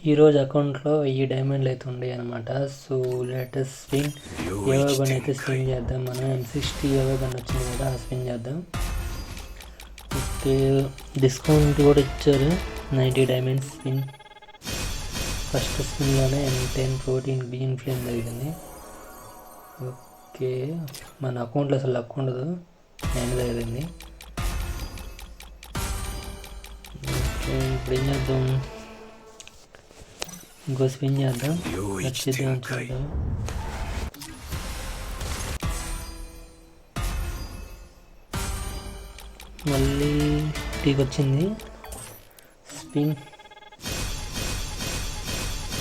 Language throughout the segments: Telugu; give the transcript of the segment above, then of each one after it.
ఈరోజు అకౌంట్లో 1000 డైమండ్లు అయితే ఉన్నాయి అనమాట. సో లేటెస్ట్ స్పిన్ ఏవో గన్ అయితే స్పిన్ చేద్దాం. మనం M60 ఏవో గన్ వచ్చింది కదా, ఆ స్పిన్ చేద్దాం. ఓకే, డిస్కౌంట్ కూడా ఇచ్చారు. 90 డైమండ్స్ స్పిన్. ఫస్ట్ స్పిన్లోనే M10 14 గ్రీన్ ఫ్లేమ్ జరిగింది. ఓకే, మన అకౌంట్లో అసలు లక్ ఉండదు, 9 తగిలింది. ఓకే, ఇప్పుడు ఏం చేద్దాం, ఇంకో స్పిన్ చేద్దాం. నచ్చిద్దాం చూద్దాం. మళ్ళీ టీకి వచ్చింది స్పిన్.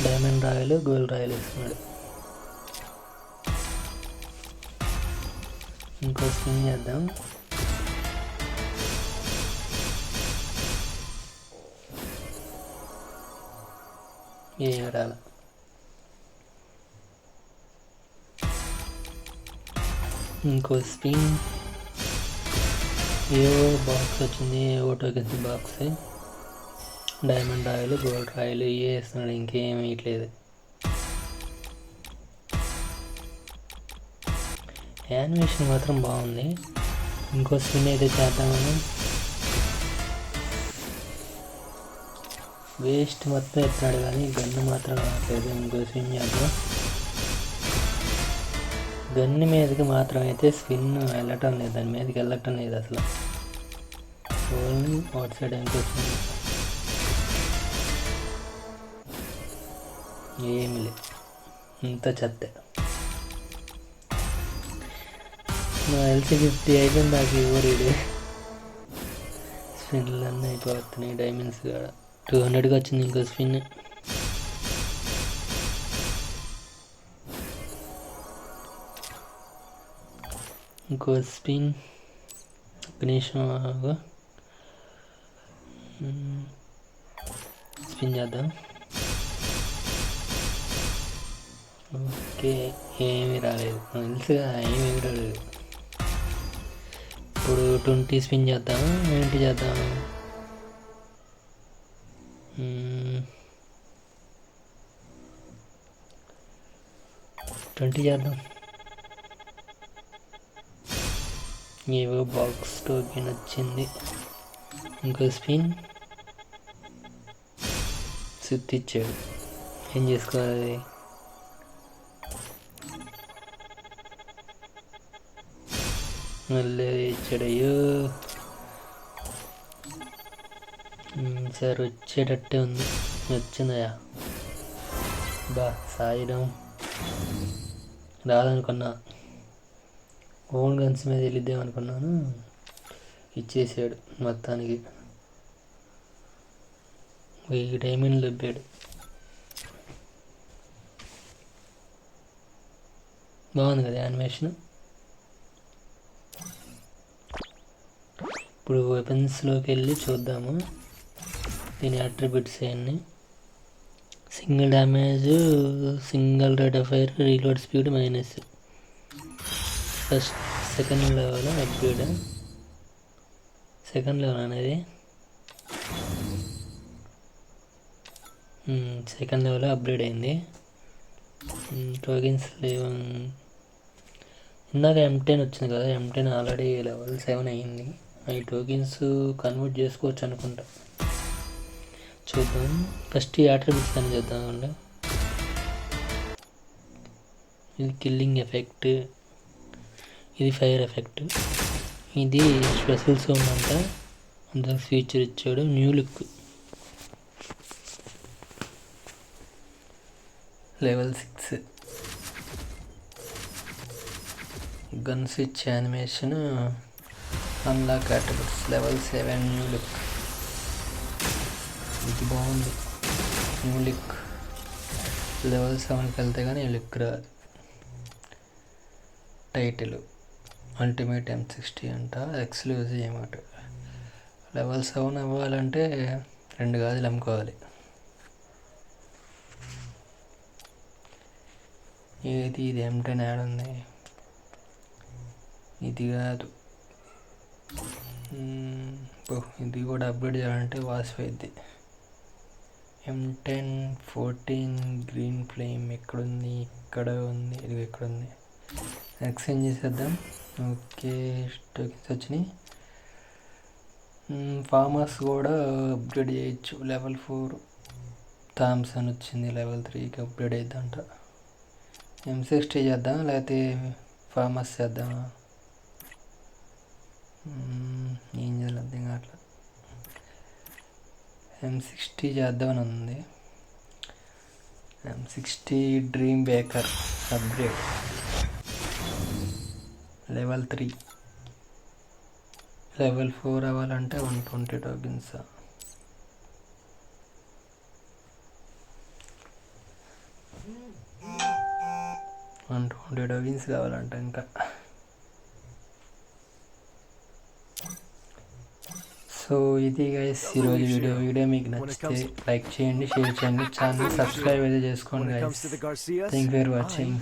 డైమండ్ రాయలు, గోల్డ్ రాయలు ఇస్తున్నాడు. ఇంకో స్పిన్ చేద్దాం. ఏం రాల. ఇంకో స్పిన్. ఏవో బాక్స్ వచ్చింది, ఏవో టోకెన్స్ బాక్స్. డైమండ్ రాయలు, గోల్డ్ రాయలు ఇవే వేస్తున్నాడు, ఇంకేం వేయట్లేదు. యానిమేషన్ మాత్రం బాగుంది. ఇంకో స్పిన్ అయితే చేద్దామని. వేస్ట్ మొత్తం ఎత్తున్నాడు కానీ గన్ను మాత్రం రావట్లేదు. ఇంకో స్పిన్ చేద్దాం. గన్ను మీదకి మాత్రం అయితే స్పిన్ వెళ్ళటం లేదు, దాని మీదకి వెళ్ళటం లేదు అసలు. ఓన్లీ అవుట్ సైడ్ ఇంకో స్పిన్. ఏమి లేదు, ఇంత చెత్త. నా LC50 అయిపోయింది, నాకు ఇవ్వరు. స్పిన్లు అన్నీ అయిపోతున్నాయి. డైమండ్స్ కూడా 200కి వచ్చింది ఇంకో స్పిన్. ఇంకో స్పిన్. ఒక నిమిషం స్పిన్ చేద్దాం. ఓకే, ఏమీ రాలేదు, తెలుసుగా ఏమీ రాలేదు. ఇప్పుడు 20 స్పిన్ చేద్దాం. ఏంటి చేద్దాం, 20 చేద్దాం. ఏవో బాక్స్ టోకెన్ వచ్చింది. ఇంకో స్పిన్. సుత్తి ఇచ్చాడు, ఏం చేసుకోవాలి. మళ్ళీ ఇచ్చాడు. అయ్యో సార్, వచ్చేటట్టే ఉంది. వచ్చిందయా, బా సాయిరం. రాదనుకున్నా, ఓన్ గన్స్ మీద వెళ్ళిద్దామనుకున్నాను, ఇచ్చేసాడు మొత్తానికి. 1000 డైమండ్లు దొబ్బాడు. బాగుంది కదా యానిమేషన్. ఇప్పుడు వెపన్స్లోకి వెళ్ళి చూద్దాము దీని అట్రిబ్యూట్స్ అన్నీ. Single damage, single rate of fire, reload speed minus. First second level upgrade. Second level అనేది సెకండ్ లెవెల్ అప్గ్రేడ్ అయింది. టోకెన్స్ లేవు. ఇందాక M10 వచ్చింది కదా, M10 ఆల్రెడీ లెవెల్ 7 అయ్యింది. ఈ టోకెన్స్ కన్వర్ట్ చేసుకోవచ్చు అనుకుంటా, చూద్దాం. ఫస్ట్ ఈ అట్రిబ్యూట్స్ అని చూద్దామండి. ఇది కిల్లింగ్ ఎఫెక్ట్, ఇది ఫైర్ ఎఫెక్ట్, ఇది స్పెషల్ సోమ్ అంట, అందులో ఫీచర్ ఇచ్చాడు. New look, level 6. Gun switch animation, unlock attributes, level 7 new look. ఇది బాగుంది, న్యూ లుక్. లెవెల్ 7కి వెళ్తే కానీ ఈ లుక్ రాదు. టైటిల్ అల్టిమేట్ M60 అంట, ఎక్స్క్లూజివ్ ఏమాట. లెవెల్ 7 అవ్వాలంటే 2 గాజులు అమ్ముకోవాలి. ఏది ఇది M10 యాడ్ ఉంది, ఇది కాదు. ఇది కూడా అప్గ్రేడ్ చేయాలంటే వాసిపోయింది. M10 14 గ్రీన్ ఫ్లేమ్ ఎక్కడుంది? ఇక్కడ ఉంది. ఇది ఎక్కడ ఉంది? ఎక్స్చేంజ్ చేసేద్దాం. ఓకే, టోకెన్స్ వచ్చినాయి. ఫార్మర్స్ కూడా అప్గ్రేడ్ చేయొచ్చు. లెవెల్ 4 థామ్సన్ వచ్చింది, లెవెల్ 3కి అప్గ్రేడ్ అయిద్దంట. M60 చేద్దాం లేకపోతే ఫార్మర్స్ చేద్దామా? ఏం చేయాలి అర్థం కావట్లా. M60 చేద్దామని ఉంది. M60 dream baker upgrade level 3. Level 4 అవ్వాలంటే 120 టోకెన్స్. 120 టోకెన్స్ కావాలంట ఇంకా. సో ఇది గైస్ ఈరోజు వీడియో మీకు నచ్చితే లైక్ చేయండి, షేర్ చేయండి, ఛానల్ సబ్స్క్రైబ్ అయితే చేసుకోండి guys. Thank you for watching.